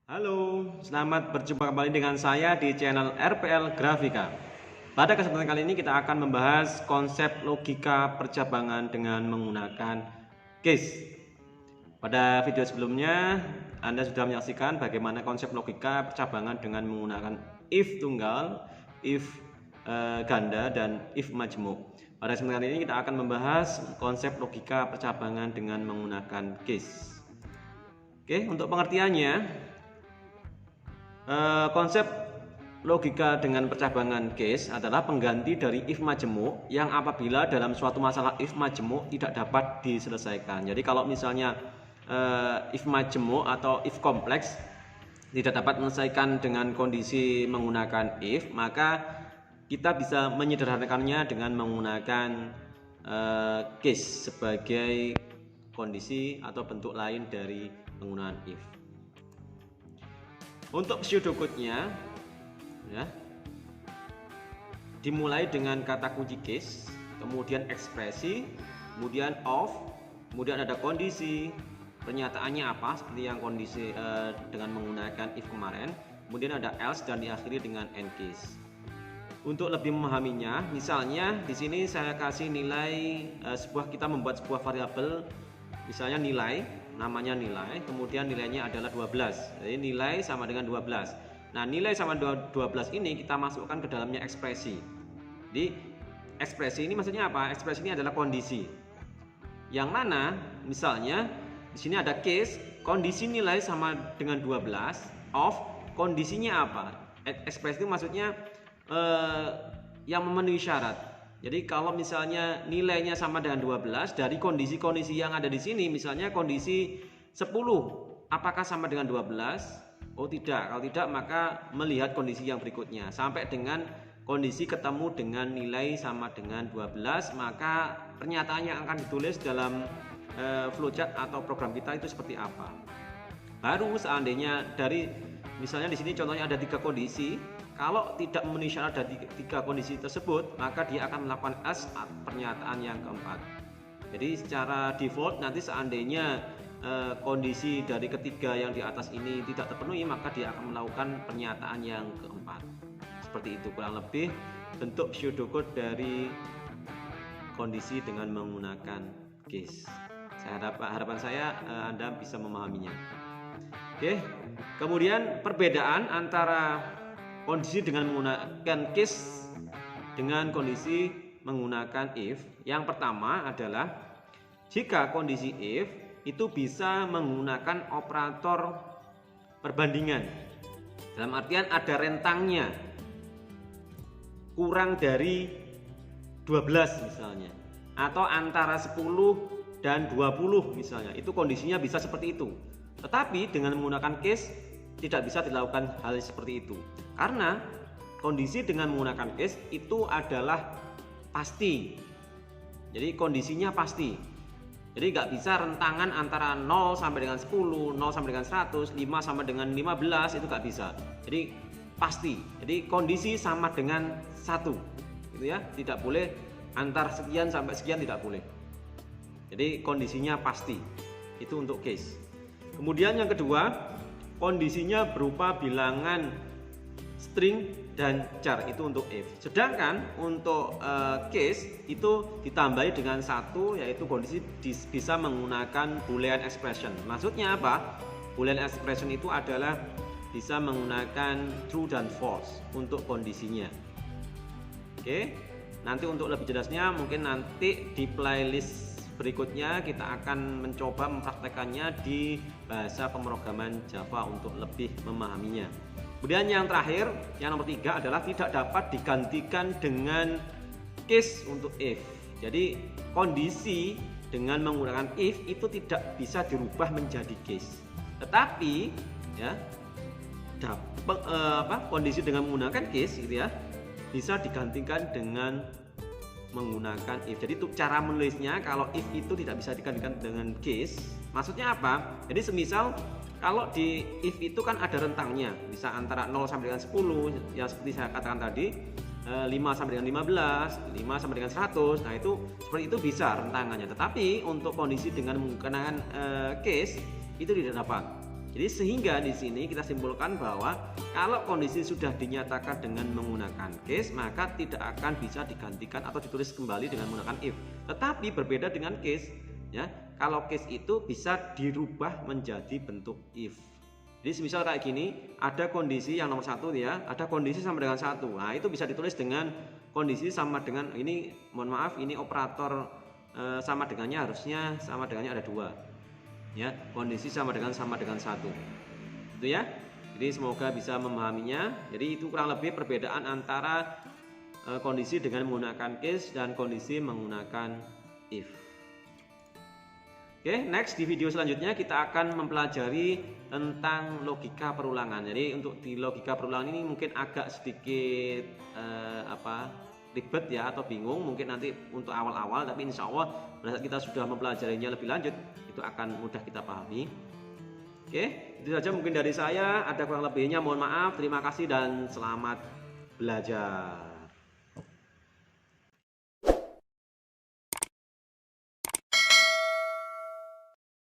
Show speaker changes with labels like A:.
A: Halo, selamat berjumpa kembali dengan saya di channel RPL Grafika. Pada kesempatan kali ini kita akan membahas konsep logika percabangan dengan menggunakan case. Pada video sebelumnya Anda sudah menyaksikan bagaimana konsep logika percabangan dengan menggunakan if tunggal, if ganda, dan if majmuk. Pada kesempatan kali ini kita akan membahas konsep logika percabangan dengan menggunakan case. Oke, untuk pengertiannya, konsep logika dengan percabangan case adalah pengganti dari if majemuk yang apabila dalam suatu masalah if majemuk tidak dapat diselesaikan. Jadi kalau misalnya if majemuk atau if kompleks tidak dapat menyelesaikan dengan kondisi menggunakan if, maka kita bisa menyederhanakannya dengan menggunakan case sebagai kondisi atau bentuk lain dari penggunaan if. Untuk pseudocode-nya ya, dimulai dengan kata kunci case, kemudian ekspresi, kemudian of, kemudian ada kondisi, pernyataannya apa seperti yang kondisi dengan menggunakan if kemarin, kemudian ada else dan diakhiri dengan end case. Untuk lebih memahaminya, misalnya di sini saya kasih nilai kita membuat sebuah variabel, misalnya nilai, namanya nilai, kemudian nilainya adalah 12. Jadi nilai sama dengan 12. Nah, nilai sama 12 ini kita masukkan ke dalamnya ekspresi. Di ekspresi ini maksudnya apa? Ekspresi ini adalah kondisi. Yang mana misalnya di sini ada case, kondisi nilai sama dengan 12, of, kondisinya apa? Ekspresi itu maksudnya yang memenuhi syarat. Jadi kalau misalnya nilainya sama dengan 12, dari kondisi-kondisi yang ada di sini, misalnya kondisi 10, apakah sama dengan 12? Oh tidak, kalau tidak maka melihat kondisi yang berikutnya. Sampai dengan kondisi ketemu dengan nilai sama dengan 12, maka pernyataan yang akan ditulis dalam flowchart atau program kita itu seperti apa. Baru seandainya dari, misalnya di sini contohnya ada 3 kondisi. Kalau tidak memenuhi syarat dari 3 kondisi tersebut, maka dia akan melakukan else pernyataan yang keempat. Jadi secara default nanti seandainya kondisi dari ketiga yang di atas ini tidak terpenuhi, maka dia akan melakukan pernyataan yang keempat. Seperti itu kurang lebih bentuk pseudocode dari kondisi dengan menggunakan case. Harapan saya Anda bisa memahaminya. Oke. Kemudian perbedaan antara kondisi dengan menggunakan case dengan kondisi menggunakan if. Yang pertama adalah jika kondisi if itu bisa menggunakan operator perbandingan. Dalam artian ada rentangnya kurang dari 12 misalnya, atau antara 10 dan 20 misalnya. Itu kondisinya bisa seperti itu. Tetapi dengan menggunakan case tidak bisa dilakukan hal seperti itu, karena kondisi dengan menggunakan case itu adalah pasti. Jadi kondisinya pasti. Jadi nggak bisa rentangan antara 0 sampai dengan 10, 0 sampai dengan 100, 5 sampai dengan 15, itu nggak bisa. Jadi pasti. Jadi kondisi sama dengan 1, gitu ya. Tidak boleh antar sekian sampai sekian, tidak boleh. Jadi kondisinya pasti. Itu untuk case. Kemudian yang kedua, kondisinya berupa bilangan string dan char, itu untuk if. Sedangkan untuk case itu ditambahi dengan 1, yaitu kondisi bisa menggunakan boolean expression. Maksudnya apa? Boolean expression itu adalah bisa menggunakan true dan false untuk kondisinya. Oke. Nanti untuk lebih jelasnya mungkin nanti di playlist berikutnya kita akan mencoba mempraktekannya di bahasa pemrograman Java untuk lebih memahaminya. Kemudian yang terakhir, yang nomor 3 adalah tidak dapat digantikan dengan case untuk if. Jadi kondisi dengan menggunakan if itu tidak bisa dirubah menjadi case. Tetapi ya, kondisi dengan menggunakan case gitu ya, bisa digantikan dengan menggunakan if. Jadi untuk cara menulisnya, kalau if itu tidak bisa digantikan dengan case, maksudnya apa? Jadi semisal kalau di if itu kan ada rentangnya, bisa antara 0 sampai dengan 10, ya seperti saya katakan tadi, 5 sampai dengan 15, 5 sampai dengan 100. Nah, itu seperti itu bisa rentangannya. Tetapi untuk kondisi dengan menggunakan case itu tidak dapat. Jadi sehingga di sini kita simpulkan bahwa kalau kondisi sudah dinyatakan dengan menggunakan case, maka tidak akan bisa digantikan atau ditulis kembali dengan menggunakan if. Tetapi berbeda dengan case, ya. Kalau case itu bisa dirubah menjadi bentuk if. Jadi misal kayak gini, ada kondisi yang nomor 1 ya, ada kondisi sama dengan 1. Nah, itu bisa ditulis dengan kondisi sama dengan ini, mohon maaf, ini operator sama dengannya harusnya sama dengannya ada 2. Ya, kondisi sama dengan 1 itu ya. Jadi semoga bisa memahaminya. Jadi itu kurang lebih perbedaan antara kondisi dengan menggunakan case dan kondisi menggunakan if. Oke, next di video selanjutnya kita akan mempelajari tentang logika perulangan. Jadi untuk di logika perulangan ini mungkin agak sedikit ribet ya atau bingung mungkin nanti untuk awal-awal, tapi insya Allah pada saat kita sudah mempelajarinya lebih lanjut itu akan mudah kita pahami. Oke, itu saja mungkin dari saya. Ada kurang lebihnya mohon maaf. Terima kasih dan selamat belajar.